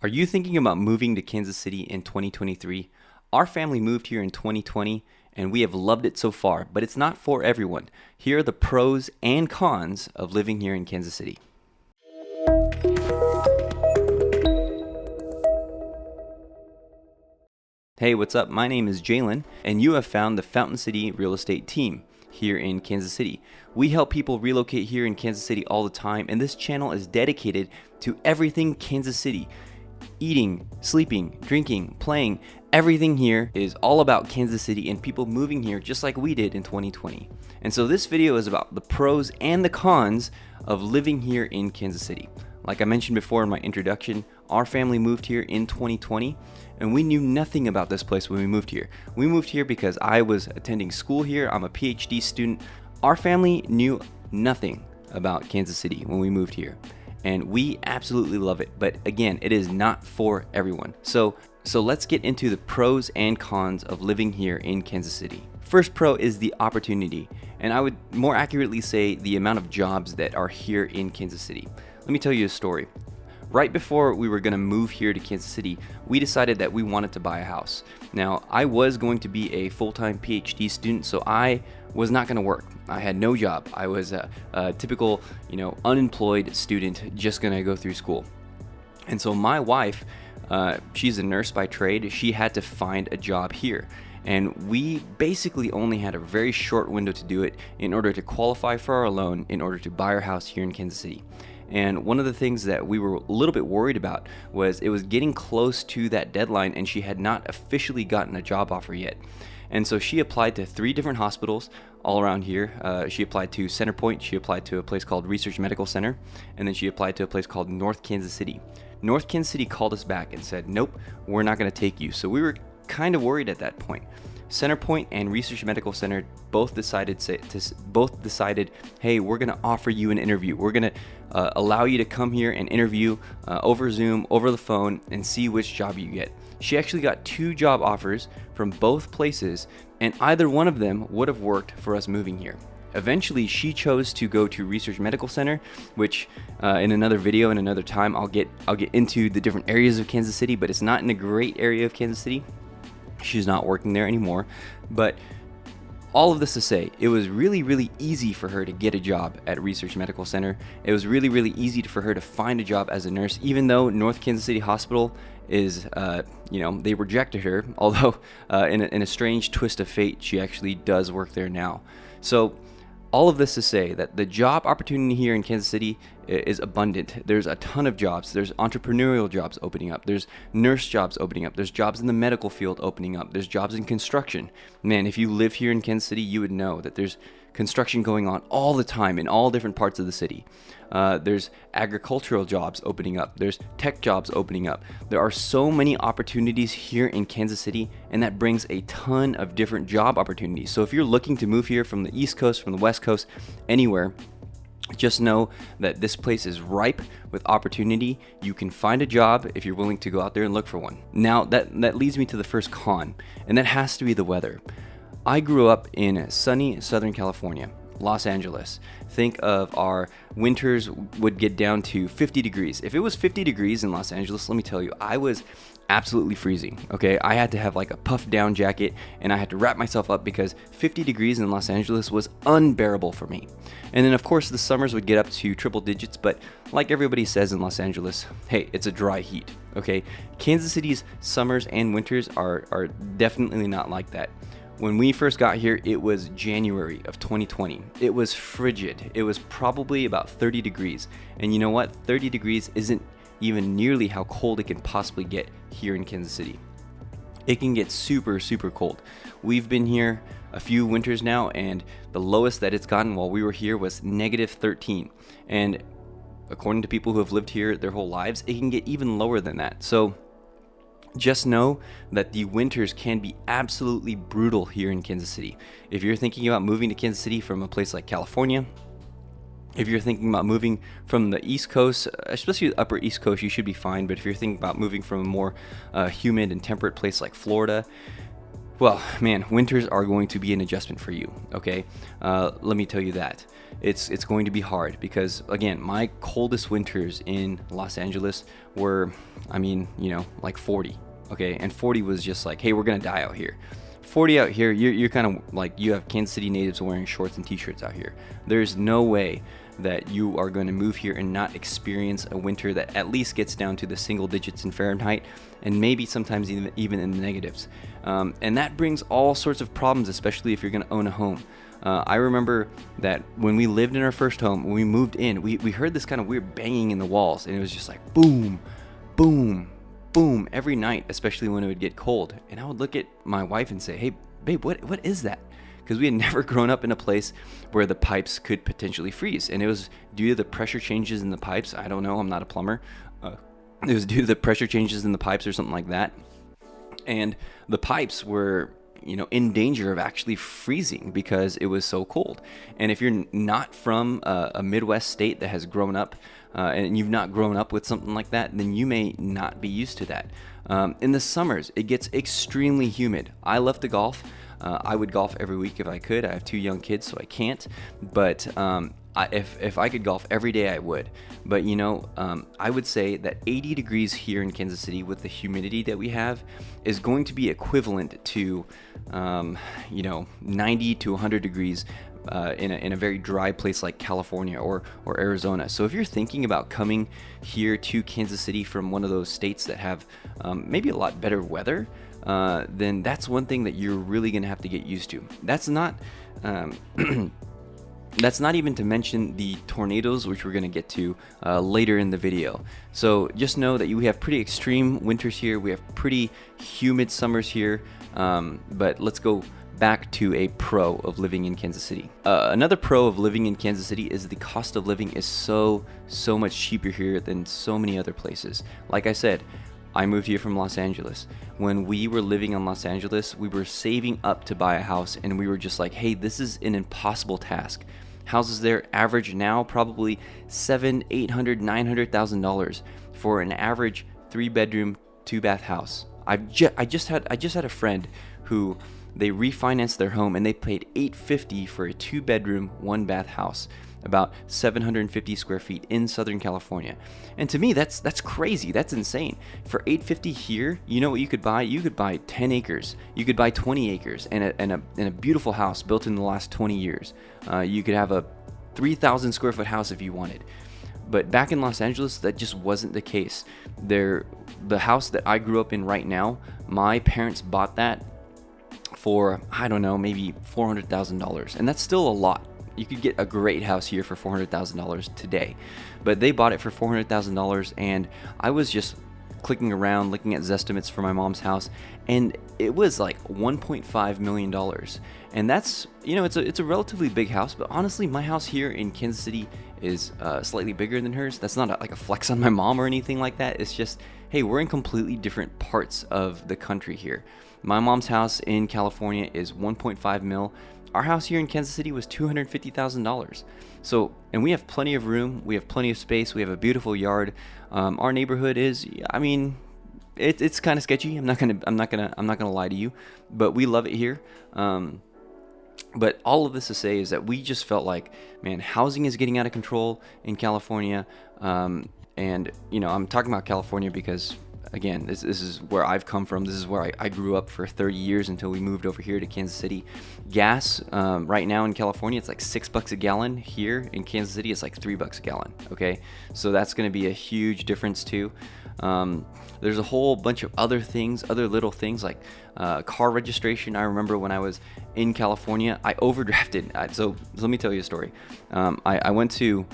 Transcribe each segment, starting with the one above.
Are you thinking about moving to Kansas City in 2023? Our family moved here in 2020 and we have loved it so far, but it's not for everyone. Here are the pros and cons of living here in Kansas City. Hey, what's up? My name is Jalen, and you have found the Fountain City Real Estate team here in Kansas City. We help people relocate here in Kansas City all the time, and this channel is dedicated to everything Kansas City. Eating, sleeping, drinking, playing, everything here is all about Kansas City and people moving here just like we did in 2020. And so this video is about the pros and the cons of living here in Kansas City. Like I mentioned before in my introduction, our family moved here in 2020 and we knew nothing about this place when we moved here. We moved here because I was attending school here. I'm a PhD student. Our family knew nothing about Kansas City when we moved here. And we absolutely love it. But again, it is not for everyone. So let's get into the pros and cons of living here in Kansas City. First pro is the opportunity. And I would more accurately say the amount of jobs that are here in Kansas City. Let me tell you a story. Right before we were going to move here to Kansas City, we decided that we wanted to buy a house. Now, I was going to be a full-time PhD student, so I was not going to work. I had no job. I was a typical, unemployed student just going to go through school. And so my wife, she's a nurse by trade. She had to find a job here. And we basically only had a very short window to do it in order to qualify for our loan in order to buy our house here in Kansas City. And one of the things that we were a little bit worried about was it was getting close to that deadline and she had not officially gotten a job offer yet. And so she applied to 3 different hospitals all around here. She applied to Centerpoint, she applied to a place called Research Medical Center, and then she applied to a place called North Kansas City. North Kansas City called us back and said, nope, we're not going to take you. So we were kind of worried at that point. Centerpoint and Research Medical Center both decided, hey, we're going to offer you an interview. We're going to allow you to come here and interview over Zoom, over the phone, and see which job you get. She actually got 2 job offers from both places, and either one of them would have worked for us moving here. Eventually, she chose to go to Research Medical Center, which in another video in another time, I'll get into the different areas of Kansas City, but it's not in a great area of Kansas City. She's not working there anymore, but all of this to say, it was really, really easy for her to get a job at Research Medical Center. It was really, really easy for her to find a job as a nurse, even though North Kansas City Hospital is, they rejected her, although in a strange twist of fate, she actually does work there now. So all of this to say that the job opportunity here in Kansas City is abundant. There's a ton of jobs. There's entrepreneurial jobs opening up. There's nurse jobs opening up. There's jobs in the medical field opening up. There's jobs in construction. Man, if you live here in Kansas City, you would know that there's construction going on all the time in all different parts of the city. There's agricultural jobs opening up. There's tech jobs opening up. There are so many opportunities here in Kansas City, and that brings a ton of different job opportunities. So if you're looking to move here from the East Coast, from the West Coast, anywhere, just know that this place is ripe with opportunity. You can find a job if you're willing to go out there and look for one. Now, that leads me to the first con, and that has to be the weather. I grew up in sunny Southern California, Los Angeles. Think of our winters would get down to 50 degrees. If it was 50 degrees in Los Angeles, let me tell you, I was absolutely freezing, okay? I had to have like a puff down jacket and I had to wrap myself up because 50 degrees in Los Angeles was unbearable for me. And then of course the summers would get up to triple digits, but like everybody says in Los Angeles, hey, it's a dry heat, okay? Kansas City's summers and winters are definitely not like that. When we first got here, it was January of 2020. It was frigid. It was probably about 30 degrees. And you know what? 30 degrees isn't even nearly how cold it can possibly get here in Kansas City. It can get super, super cold. We've been here a few winters now, and the lowest that it's gotten while we were here was -13. And according to people who have lived here their whole lives, it can get even lower than that. So just know that the winters can be absolutely brutal here in Kansas City. If you're thinking about moving to Kansas City from a place like California, if you're thinking about moving from the East Coast, especially the upper East Coast, you should be fine. But if you're thinking about moving from a more humid and temperate place like Florida, Well, man, winters are going to be an adjustment for you, okay? Let me tell you that. It's going to be hard because, again, my coldest winters in Los Angeles were, like 40, okay? And 40 was just like, hey, we're going to die out here. 40 out here, you're kind of like, you have Kansas City natives wearing shorts and t-shirts out here. There's no way that you are going to move here and not experience a winter that at least gets down to the single digits in Fahrenheit and maybe sometimes even in the negatives. And that brings all sorts of problems, especially if you're going to own a home. I remember that when we lived in our first home, when we moved in, we heard this kind of weird banging in the walls, and it was just like boom, boom, boom every night, especially when it would get cold. And I would look at my wife and say, hey, babe, what is that? Because we had never grown up in a place where the pipes could potentially freeze. And it was due to the pressure changes in the pipes. I don't know, I'm not a plumber. It was due to the pressure changes in the pipes or something like that. And the pipes were, in danger of actually freezing because it was so cold. And if you're not from a Midwest state that has grown up and you've not grown up with something like that, then you may not be used to that. In the summers, it gets extremely humid. I love to golf. I would golf every week if I could. I have 2 young kids, so I can't. But if I could golf every day, I would. But I would say that 80 degrees here in Kansas City with the humidity that we have is going to be equivalent to 90 to 100 degrees in a very dry place like California or Arizona. So if you're thinking about coming here to Kansas City from one of those states that have maybe a lot better weather, then that's one thing that you're really going to have to get used to. That's not that's not even to mention the tornadoes, which we're going to get to later in the video. So just know that we have pretty extreme winters here. We have pretty humid summers here. But let's go back to a pro of living in Kansas City. Another pro of living in Kansas City is the cost of living is so much cheaper here than so many other places. Like I said, I moved here from Los Angeles. When we were living in Los Angeles, we were saving up to buy a house, and we were just like, hey, this is an impossible task. Houses there average now probably $700,000, $800,000, $900,000 for an average 3-bedroom, 2-bath house. I just had a friend who they refinanced their home and they paid $850 for a 2-bedroom, 1-bath house, about 750 square feet in Southern California. And to me, that's crazy. That's insane. For $850 here, you know what you could buy? You could buy 10 acres. You could buy 20 acres and a beautiful house built in the last 20 years. You could have a 3,000 square foot house if you wanted. But back in Los Angeles, that just wasn't the case. The house that I grew up in right now, my parents bought that for, I don't know, maybe $400,000. And that's still a lot. You could get a great house here for $400,000 today. But they bought it for $400,000, and I was just clicking around, looking at Zestimates for my mom's house, and it was like $1.5 million. And that's, it's a relatively big house, but honestly, my house here in Kansas City is slightly bigger than hers. That's not like a flex on my mom or anything like that. It's just, hey, we're in completely different parts of the country here. My mom's house in California is 1.5 mil. Our house here in Kansas City was $250,000. So, and we have plenty of room. We have plenty of space. We have a beautiful yard. Our neighborhood is, it's kind of sketchy. I'm not gonna lie to you, but we love it here. But all of this to say is that we just felt like, man, housing is getting out of control in California. And I'm talking about California because, again, this is where I've come from. This is where I grew up for 30 years until we moved over here to Kansas City. Gas, right now in California, it's like $6 a gallon. Here in Kansas City, it's like $3 a gallon. Okay, so that's going to be a huge difference too. There's a whole bunch of other things, other little things like car registration. I remember when I was in California, I overdrafted. So let me tell you a story. I went to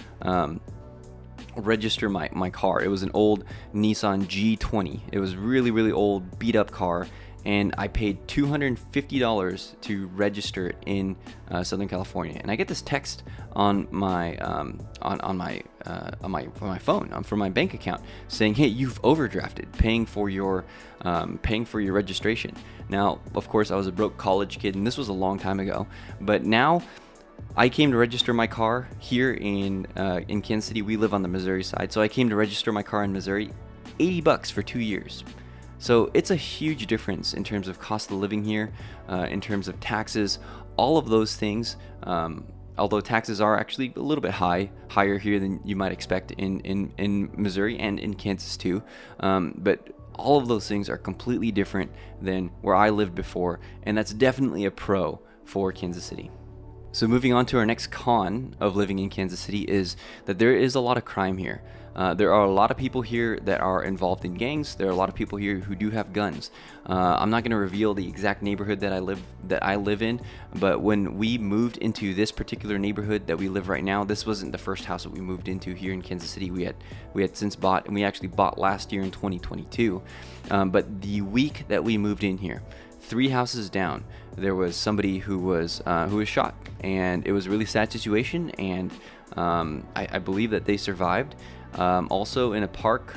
register my car. It was an old Nissan G20. It was really, really old, beat up car, and I paid $250 to register it in Southern California. And I get this text on my phone from my bank account saying, "Hey, you've overdrafted, paying for your registration." Now, of course, I was a broke college kid, and this was a long time ago. But now, I came to register my car here in Kansas City. We live on the Missouri side, so I came to register my car in Missouri. $80 for 2 years. So it's a huge difference in terms of cost of living here, in terms of taxes, all of those things. Although taxes are actually a little bit higher here than you might expect in Missouri and in Kansas too. But all of those things are completely different than where I lived before, and that's definitely a pro for Kansas City. So moving on to our next con of living in Kansas City is that there is a lot of crime here. There are a lot of people here that are involved in gangs. There are a lot of people here who do have guns. I'm not going to reveal the exact neighborhood that I live in, but when we moved into this particular neighborhood that we live right now, this wasn't the first house that we moved into here in Kansas City. We had since bought, and we actually bought last year in 2022. But the week that we moved in here, 3 houses down, there was somebody who was shot, and it was a really sad situation. And I believe that they survived. Also, in a park,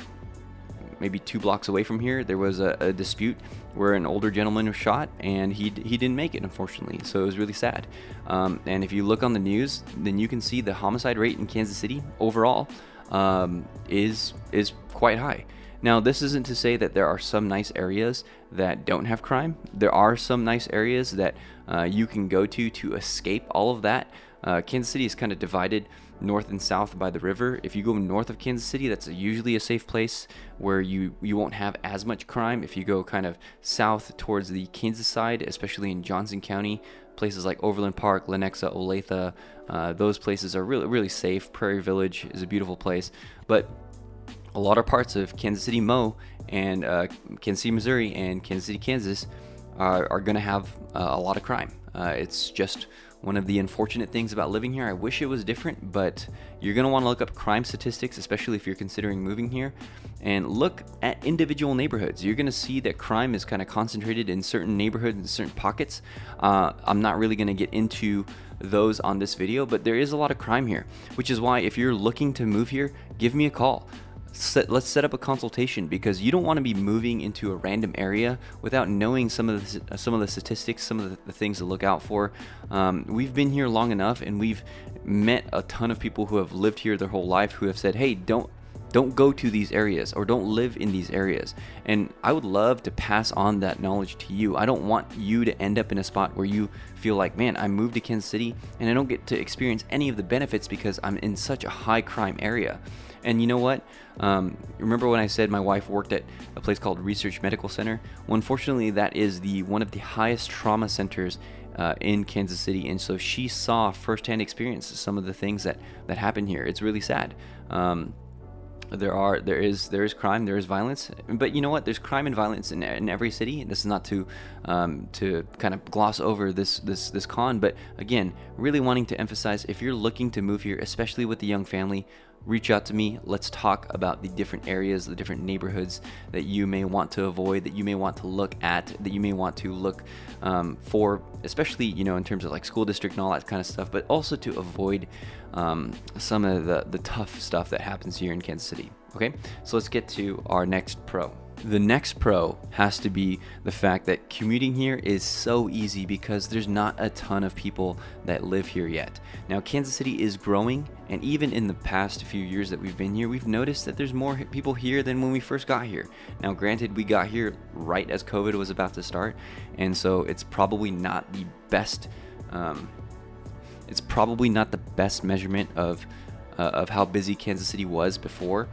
maybe 2 blocks away from here, there was a dispute where an older gentleman was shot, and he didn't make it, unfortunately. So it was really sad. And if you look on the news, then you can see the homicide rate in Kansas City overall is quite high. Now, this isn't to say that there are some nice areas that don't have crime. There are some nice areas that you can go to escape all of that. Kansas City is kind of divided north and south by the river. If you go north of Kansas City, that's usually a safe place where you won't have as much crime. If you go kind of south towards the Kansas side, especially in Johnson County, places like Overland Park, Lenexa, Olathe, those places are really, really safe. Prairie Village is a beautiful place. But a lot of parts of Kansas City, Mo, and Kansas City, Missouri, and Kansas City, Kansas are going to have a lot of crime. It's just one of the unfortunate things about living here. I wish it was different, but you're going to want to look up crime statistics, especially if you're considering moving here, and look at individual neighborhoods. You're going to see that crime is kind of concentrated in certain neighborhoods and certain pockets. I'm not really going to get into those on this video, but there is a lot of crime here, which is why if you're looking to move here, give me a call. Let's set up a consultation, because you don't want to be moving into a random area without knowing some of the statistics, some of the things to look out for. We've been here long enough, and we've met a ton of people who have lived here their whole life who have said, hey, don't go to these areas, or don't live in these areas. And I would love to pass on that knowledge to you. I don't want you to end up in a spot where you feel like, man, I moved to Kansas City and I don't get to experience any of the benefits because I'm in such a high crime area. And you know what? Remember when I said my wife worked at a place called Research Medical Center? Well, unfortunately, that is one of the highest trauma centers in Kansas City, and so she saw firsthand experience some of the things that happen here. It's really sad. There is crime, there is violence, but you know what? There's crime and violence in every city. This is not to kind of gloss over this con, but again, really wanting to emphasize, if you're looking to move here, especially with a young family, reach out to me. Let's talk about the different areas, the different neighborhoods that you may want to avoid, that you may want to look at, that you may want to look for, especially, in terms of like school district and all that kind of stuff, but also to avoid some of the tough stuff that happens here in Kansas City. Okay, so let's get to our next pro. The next pro has to be the fact that commuting here is so easy because there's not a ton of people that live here yet. Now, Kansas City is growing, and even in the past few years that we've been here, we've noticed that there's more people here than when we first got here. Now, granted, we got here right as COVID was about to start, and so it's probably not the best. It's probably not the best measurement of how busy Kansas City was before,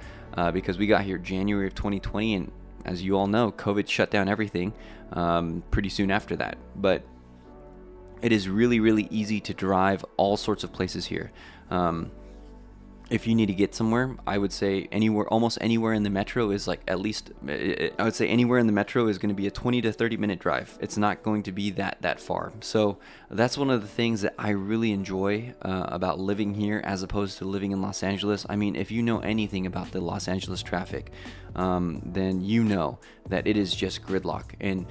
because we got here January of 2020, and as you all know, COVID shut down everything pretty soon after that. But it is really, really easy to drive all sorts of places here. If you need to get somewhere, I would say almost anywhere in the metro is like I would say anywhere in the metro is going to be a 20 to 30 minute drive. It's not going to be that far. So that's one of the things that I really enjoy about living here as opposed to living in Los Angeles. I mean, if you know anything about the Los Angeles traffic, then you know that it is just gridlock. And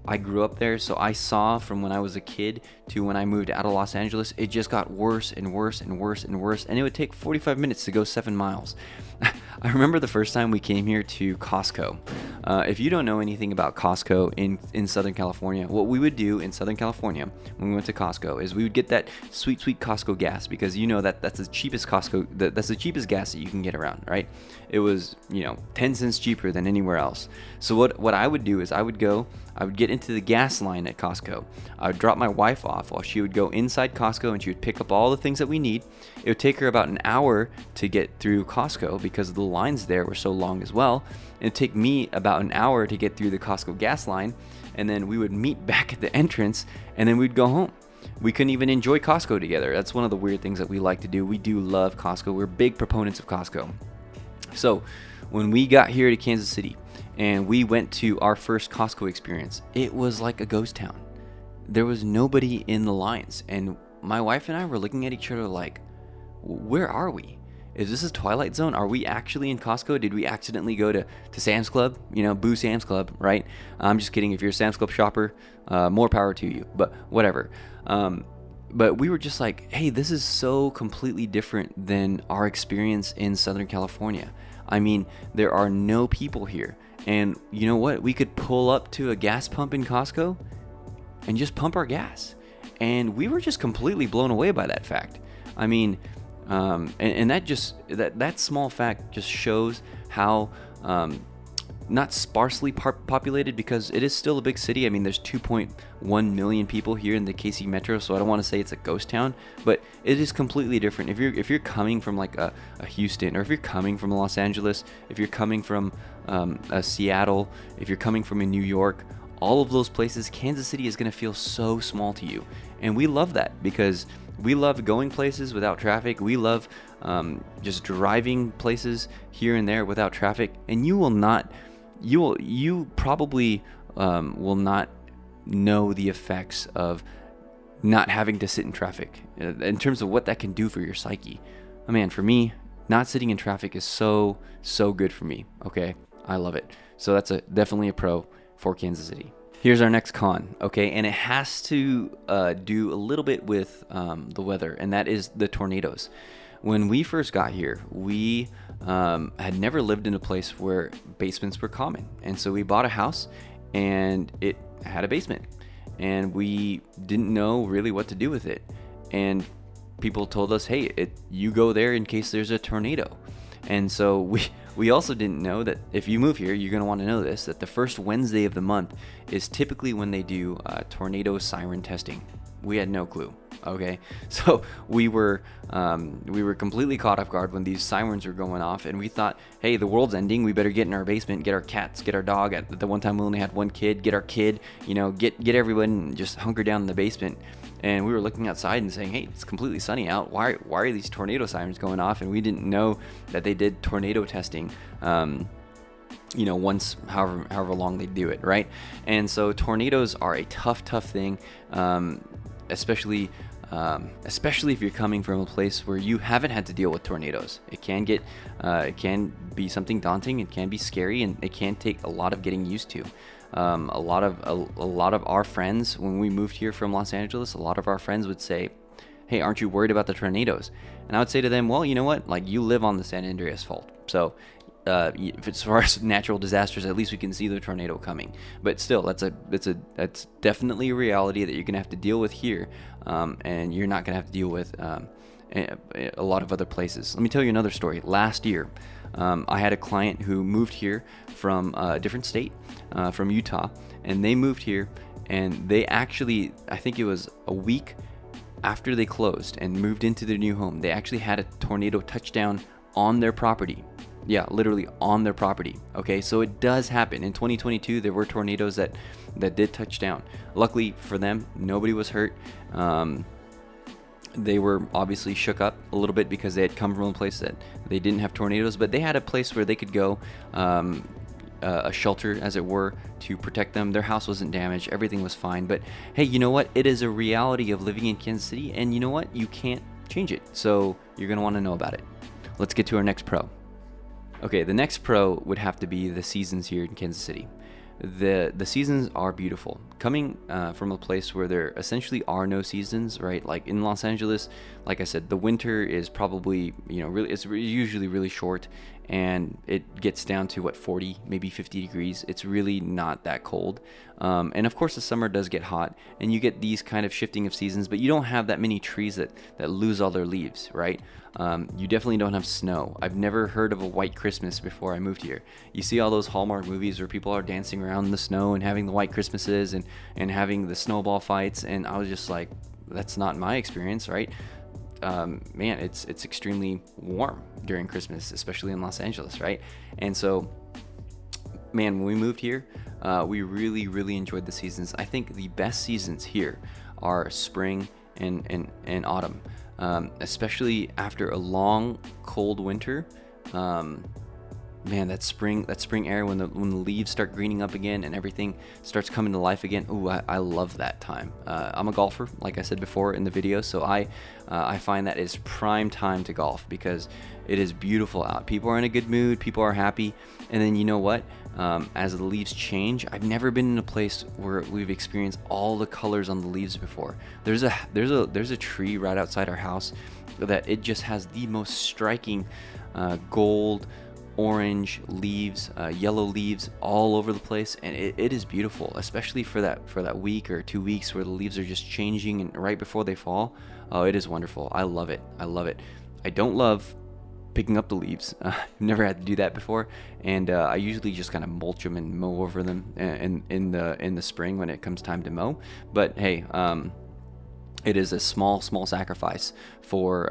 I grew up there, so I saw from when I was a kid to when I moved out of Los Angeles, it just got worse and worse and worse and worse, and it would take 45 minutes to go 7 miles. I remember the first time we came here to Costco. If you don't know anything about Costco in Southern California, what we would do in Southern California when we went to Costco is we would get that sweet Costco gas, because you know that's the cheapest that's the cheapest gas that you can get around, right? it was 10 cents cheaper than anywhere else. So what I would do is I would get into the gas line at Costco. I would drop my wife off while she would go inside Costco, and she would pick up all the things that we need. It would take her about an hour to get through Costco because the lines there were so long as well. And it'd take me about an hour to get through the Costco gas line, and then we would meet back at the entrance, and then we'd go home. We couldn't even enjoy Costco together. That's one of the weird things that we like to do. We do love Costco. We're big proponents of Costco. So when we got here to Kansas City and we went to our first Costco experience, it was like a ghost town. There was nobody in the lines. And my wife and I were looking at each other like, where are we? Is this a Twilight Zone? Are we actually in Costco? Did we accidentally go to Sam's Club? Boo Sam's Club, right? I'm just kidding. If you're a Sam's Club shopper, more power to you, but whatever. But we were just like, hey, this is so completely different than our experience in Southern California. I mean, there are no people here. And you know what? We could pull up to a gas pump in Costco and just pump our gas. And we were just completely blown away by that fact. I mean, and that small fact just shows how not sparsely populated, because it is still a big city. I mean, there's 2.1 million people here in the KC Metro, so I don't want to say it's a ghost town, but it is completely different. If you're coming from like a Houston, or if you're coming from Los Angeles, if you're coming from a Seattle, if you're coming from a New York, all of those places, Kansas City is going to feel so small to you. And we love that, because we love going places without traffic. We love just driving places here and there without traffic. And you probably will not know the effects of not having to sit in traffic in terms of what that can do for your psyche. Oh man, for me, not sitting in traffic is so good for me. Okay, I love it. So that's definitely a pro for Kansas City. Here's our next con, okay, and it has to do a little bit with the weather, and that is the tornadoes. When we first got here, we had never lived in a place where basements were common, and so we bought a house, and it had a basement, and we didn't know really what to do with it. And people told us, hey, you go there in case there's a tornado. And so we also didn't know that if you move here, you're going to want to know this, that the first Wednesday of the month is typically when they do tornado siren testing. We had no clue. Okay, so we were completely caught off guard when these sirens were going off, and we thought, hey, the world's ending. We better get in our basement, get our cats, get our dog. At the one time we only had one kid. Get our kid, get everyone, and just hunker down in the basement. And we were looking outside and saying, hey, it's completely sunny out. Why are these tornado sirens going off? And we didn't know that they did tornado testing. Once, however long they do it, right? And so tornadoes are a tough thing, especially if you're coming from a place where you haven't had to deal with tornadoes. It can be something daunting. It can be scary, and it can take a lot of getting used to. A lot of our friends, when we moved here from Los Angeles, a lot of our friends would say, hey, aren't you worried about the tornadoes? And I would say to them, well, you know what? Like, you live on the San Andreas Fault, so if it's as far as natural disasters, at least we can see the tornado coming. But still, that's definitely a reality that you're gonna have to deal with here, and you're not gonna have to deal with a lot of other places. Let me tell you another story. Last year, I had a client who moved here from a different state, from Utah, and they moved here, and they actually, I think it was a week after they closed and moved into their new home, they actually had a tornado touchdown on their property. Yeah, literally on their property. Okay, so it does happen. In 2022, there were tornadoes that did touch down. Luckily for them, nobody was hurt. They were obviously shook up a little bit because they had come from a place that they didn't have tornadoes, but they had a place where they could go, a shelter, as it were, to protect them. Their house wasn't damaged. Everything was fine. But hey, you know what? It is a reality of living in Kansas City, and you know what? You can't change it. So you're going to want to know about it. Let's get to our next pro. Okay, the next pro would have to be the seasons here in Kansas City. The seasons are beautiful. Coming from a place where there essentially are no seasons, right? Like in Los Angeles, like I said, the winter is probably, really, it's usually really short, and it gets down to 40, maybe 50 degrees. It's really not that cold. And of course the summer does get hot, and you get these kind of shifting of seasons, but you don't have that many trees that lose all their leaves, right? You definitely don't have snow. I've never heard of a white Christmas before I moved here. You see all those Hallmark movies where people are dancing around in the snow and having the white Christmases and having the snowball fights, and I was just like, that's not my experience, right? Man, it's extremely warm during Christmas, especially in Los Angeles, right? And so, man, when we moved here, we really enjoyed the seasons. I think the best seasons here are spring and autumn, especially after a long cold winter. Man, that spring air when the leaves start greening up again and everything starts coming to life again. Ooh, I love that time. I'm a golfer, like I said before in the video, so I find that is prime time to golf because it is beautiful out. People are in a good mood, people are happy, and then you know what? As the leaves change, I've never been in a place where we've experienced all the colors on the leaves before. There's a tree right outside our house that it just has the most striking gold, orange leaves, yellow leaves all over the place, and it is beautiful, especially for that week or 2 weeks where the leaves are just changing and right before they fall. Oh, it is wonderful. I love it. I don't love picking up the leaves. I've never had to do that before, and I usually just kind of mulch them and mow over them in the spring when it comes time to mow. But hey, it is a small sacrifice for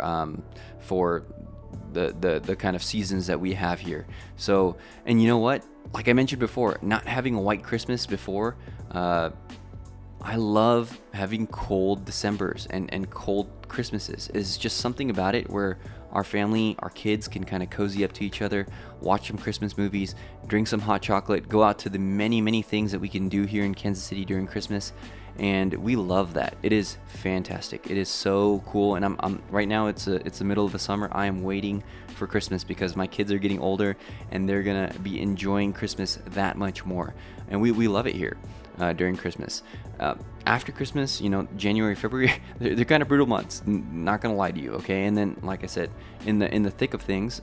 the kind of seasons that we have here. So, and you know what? Like I mentioned before, not having a white Christmas before, I love having cold Decembers and cold Christmases. It's just something about it where our family, our kids can kind of cozy up to each other, watch some Christmas movies, drink some hot chocolate, go out to the many things that we can do here in Kansas City during Christmas. And we love that. It is fantastic. It is so cool. And I'm right now. It's the middle of the summer. I am waiting for Christmas because my kids are getting older and they're gonna be enjoying Christmas that much more. And we love it here during Christmas. After Christmas, January, February, they're kind of brutal months. Not gonna lie to you, okay? And then, like I said, in the thick of things,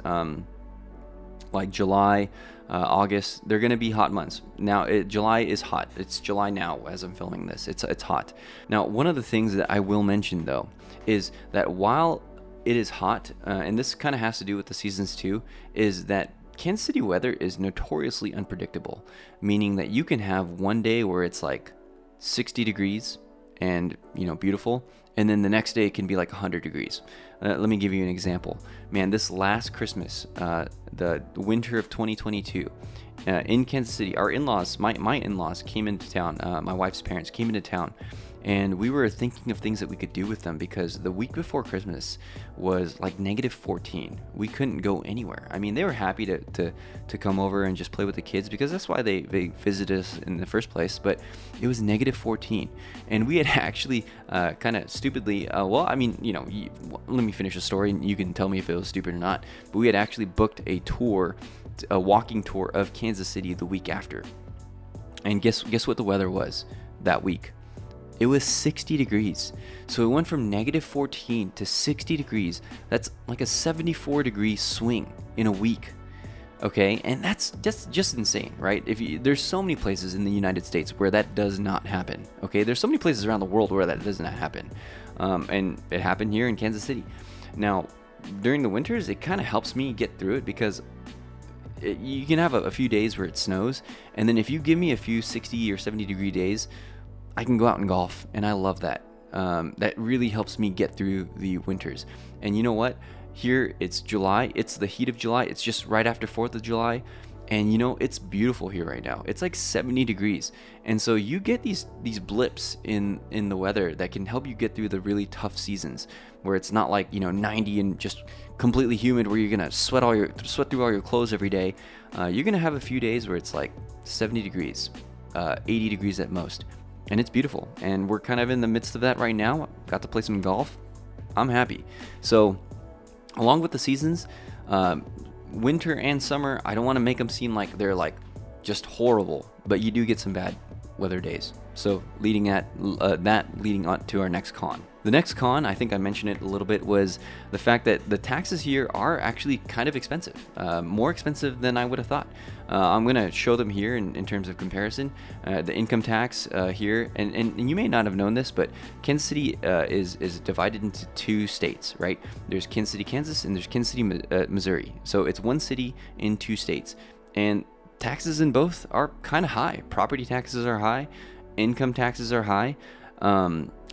like July, August, they're going to be hot months. Now, July is hot. It's July now as I'm filming this. It's hot. Now, one of the things that I will mention, though, is that while it is hot, and this kind of has to do with the seasons too, is that Kansas City weather is notoriously unpredictable, meaning that you can have one day where it's like 60 degrees and, beautiful, and then the next day it can be like 100 degrees. Let me give you an example. Man, this last Christmas, the winter of 2022, in Kansas City, our in-laws, my in-laws came into town. My wife's parents came into town, and we were thinking of things that we could do with them because the week before Christmas was like -14. We couldn't go anywhere. I mean, they were happy to come over and just play with the kids because that's why they visited us in the first place, but it was -14. And we had actually kind of stupidly, let me finish the story and you can tell me if it was stupid or not, but we had actually booked a walking tour of Kansas City the week after. And guess what the weather was that week? It was 60 degrees. So it went from -14 to 60 degrees. That's like a 74 degree swing in a week. Okay, and that's just insane, right? There's so many places in the United States where that does not happen. Okay, there's so many places around the world where that does not happen, and it happened here in Kansas City. Now, during the winters, it kind of helps me get through it because you can have a few days where it snows, and then if you give me a few 60 or 70 degree days, I can go out and golf, and I love that. That really helps me get through the winters. And you know what? Here, it's July. It's the heat of July. It's just right after 4th of July. And it's beautiful here right now. It's like 70 degrees. And so you get these blips in the weather that can help you get through the really tough seasons where it's not like, 90 and just completely humid where you're going to sweat through all your clothes every day. You're going to have a few days where it's like 70 degrees, 80 degrees at most. And it's beautiful. And we're kind of in the midst of that right now. Got to play some golf. I'm happy. So along with the seasons, winter and summer, I don't want to make them seem like they're like just horrible, but you do get some bad weather days. So leading on to our next con. The next con, I think I mentioned it a little bit, was the fact that the taxes here are actually kind of expensive, more expensive than I would have thought. I'm going to show them here in terms of comparison. The income tax here, and you may not have known this, but Kansas City is divided into 2 states, right? There's Kansas City, Kansas, and there's Kansas City, Missouri. So it's 1 city in 2 states. And taxes in both are kind of high. Property taxes are high. Income taxes are high.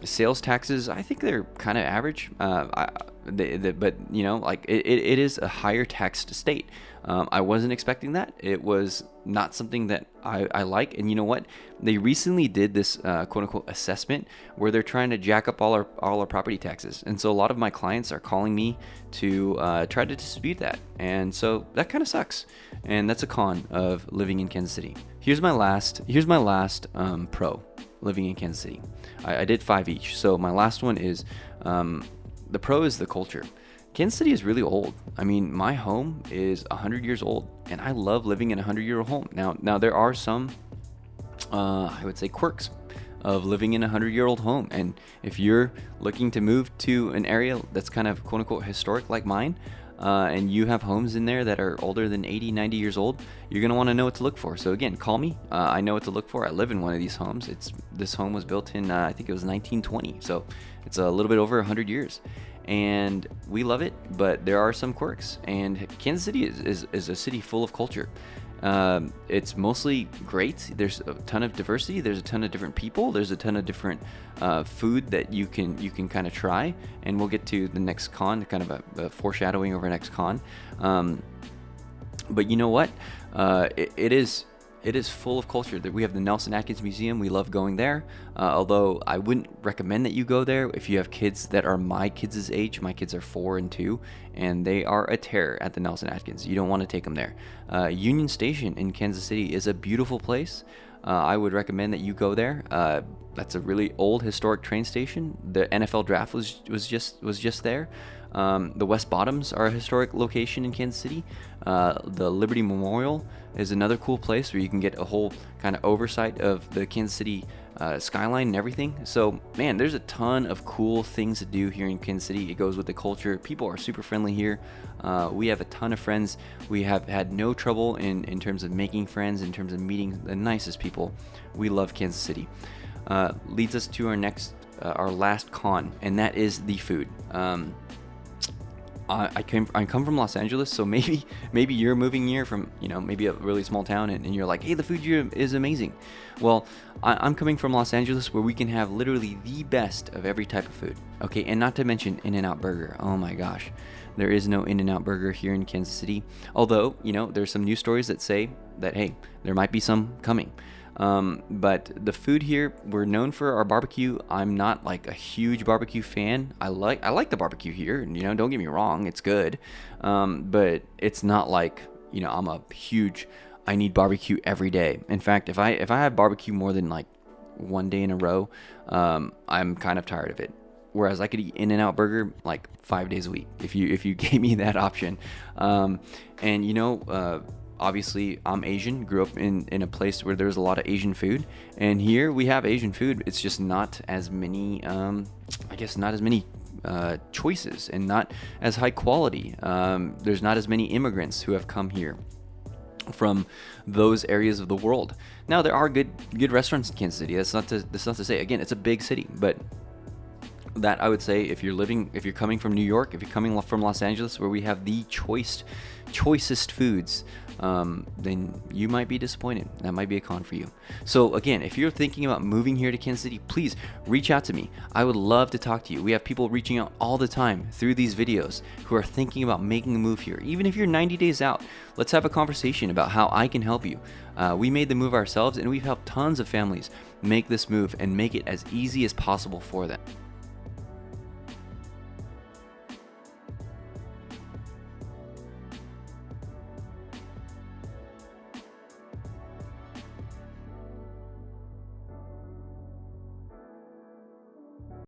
Sales taxes, I think they're kind of average. But you know, like it is a higher taxed state. I wasn't expecting that. It was not something that I like. And you know what? They recently did this quote unquote assessment where they're trying to jack up all our property taxes. And so a lot of my clients are calling me to try to dispute that. And so that kind of sucks. And that's a con of living in Kansas City. Here's my last pro living in Kansas City. I did 5 each. So my last one is the pro is the culture. Kansas City is really old. I mean, my home is 100 years old, and I love living in a 100-year-old home. Now there are some, I would say, quirks of living in a 100-year-old home. And if you're looking to move to an area that's kind of quote-unquote historic like mine, and you have homes in there that are older than 80, 90 years old, you're going to want to know what to look for. So again, call me. I know what to look for. I live in one of these homes. This home was built in, I think it was 1920. So it's a little bit over 100 years. And we love it, but there are some quirks. And Kansas City is a city full of culture. It's mostly great. There's a ton of diversity. There's a ton of different people. There's a ton of different food that you can kind of try. And we'll get to the next con, kind of a foreshadowing over next con. But you know what? It is full of culture. We have the Nelson Atkins Museum. We love going there. Although I wouldn't recommend that you go there if you have kids that are my kids' age. My kids are 4 and 2, and they are a terror at the Nelson Atkins. You don't want to take them there. Union Station in Kansas City is a beautiful place. I would recommend that you go there. That's a really old historic train station. The NFL draft was just there. The West Bottoms are a historic location in Kansas City. The Liberty Memorial is another cool place where you can get a whole kind of oversight of the Kansas City skyline and everything. So, man, there's a ton of cool things to do here in Kansas City. It goes with the culture. People are super friendly here. We have a ton of friends. We have had no trouble in terms of making friends, in terms of meeting the nicest people. We love Kansas City. Leads us to our last con, and that is the food. I come from Los Angeles, so maybe you're moving here from, maybe a really small town, and you're like, hey, the food here is amazing. Well, I'm coming from Los Angeles, where we can have literally the best of every type of food. Okay, and not to mention In-N-Out Burger. Oh my gosh, there is no In-N-Out Burger here in Kansas City. Although, there's some news stories that say that, hey, there might be some coming. But the food here, we're known for our barbecue. I'm not like a huge barbecue fan. I like the barbecue here, and don't get me wrong, it's good. But it's not like, I'm a huge, I need barbecue every day. In fact, if I have barbecue more than like one day in a row, I'm kind of tired of it. Whereas I could eat In-N-Out Burger like 5 days a week if you gave me that option. Obviously, I'm Asian, grew up in a place where there's a lot of Asian food, and here we have Asian food. It's just not as many, choices, and not as high quality. There's not as many immigrants who have come here from those areas of the world. Now, there are good restaurants in Kansas City. That's not to say, again, it's a big city, but that I would say, if you're coming from New York, if you're coming from Los Angeles, where we have the choicest foods, then you might be disappointed. That might be a con for you. So again, if you're thinking about moving here to Kansas City, please reach out to me. I would love to talk to you. We have people reaching out all the time through these videos who are thinking about making a move here. Even if you're 90 days out, let's have a conversation about how I can help you. We made the move ourselves, and we've helped tons of families make this move and make it as easy as possible for them.